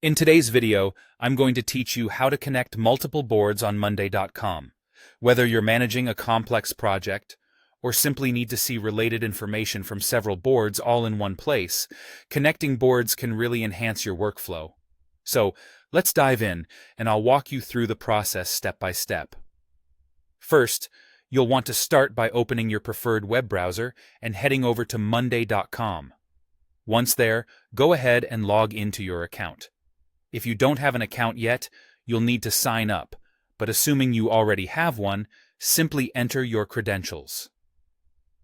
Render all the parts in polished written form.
In today's video, I'm going to teach you how to connect multiple boards on Monday.com. Whether you're managing a complex project or simply need to see related information from several boards all in one place, connecting boards can really enhance your workflow. So, let's dive in, and I'll walk you through the process step by step. First, you'll want to start by opening your preferred web browser and heading over to Monday.com. Once there, go ahead and log into your account. If you don't have an account yet, you'll need to sign up, but assuming you already have one, simply enter your credentials.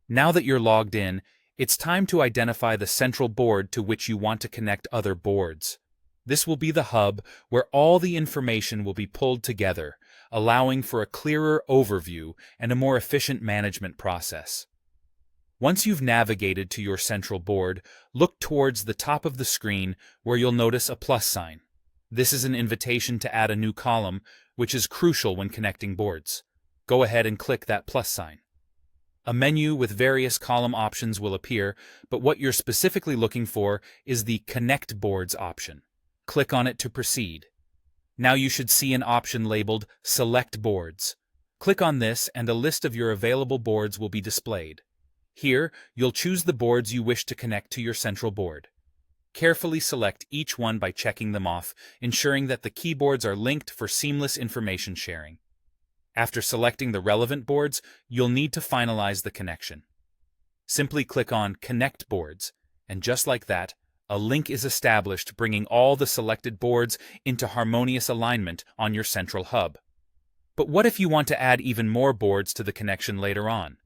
Now that you're logged in, it's time to identify the central board to which you want to connect other boards. This will be the hub where all the information will be pulled together, allowing for a clearer overview and a more efficient management process. Once you've navigated to your central board, look towards the top of the screen where you'll notice a plus sign. This is an invitation to add a new column, which is crucial when connecting boards. Go ahead and click that plus sign. A menu with various column options will appear, but what you're specifically looking for is the Connect Boards option. Click on it to proceed. Now you should see an option labeled Select Boards. Click on this and a list of your available boards will be displayed. Here, you'll choose the boards you wish to connect to your central board. Carefully select each one by checking them off, ensuring that the keyboards are linked for seamless information sharing. After selecting the relevant boards, you'll need to finalize the connection. Simply click on Connect Boards, and just like that, a link is established bringing all the selected boards into harmonious alignment on your central hub. But what if you want to add even more boards to the connection later on?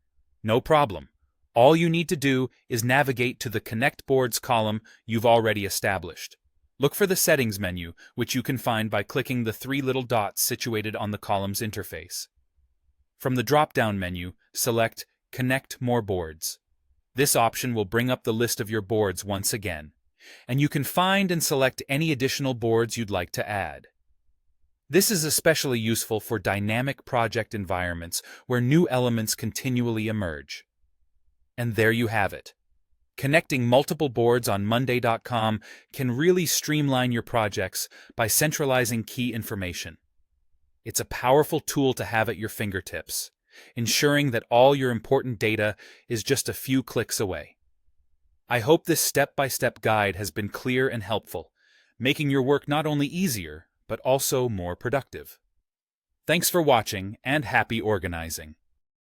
No problem. All you need to do is navigate to the Connect Boards column you've already established. Look for the Settings menu, which you can find by clicking the three little dots situated on the column's interface. From the drop-down menu, select Connect More Boards. This option will bring up the list of your boards once again, and you can find and select any additional boards you'd like to add. This is especially useful for dynamic project environments where new elements continually emerge. And there you have it. Connecting multiple boards on Monday.com can really streamline your projects by centralizing key information. It's a powerful tool to have at your fingertips, ensuring that all your important data is just a few clicks away. I hope this step-by-step guide has been clear and helpful, making your work not only easier, but also more productive. Thanks for watching, and happy organizing!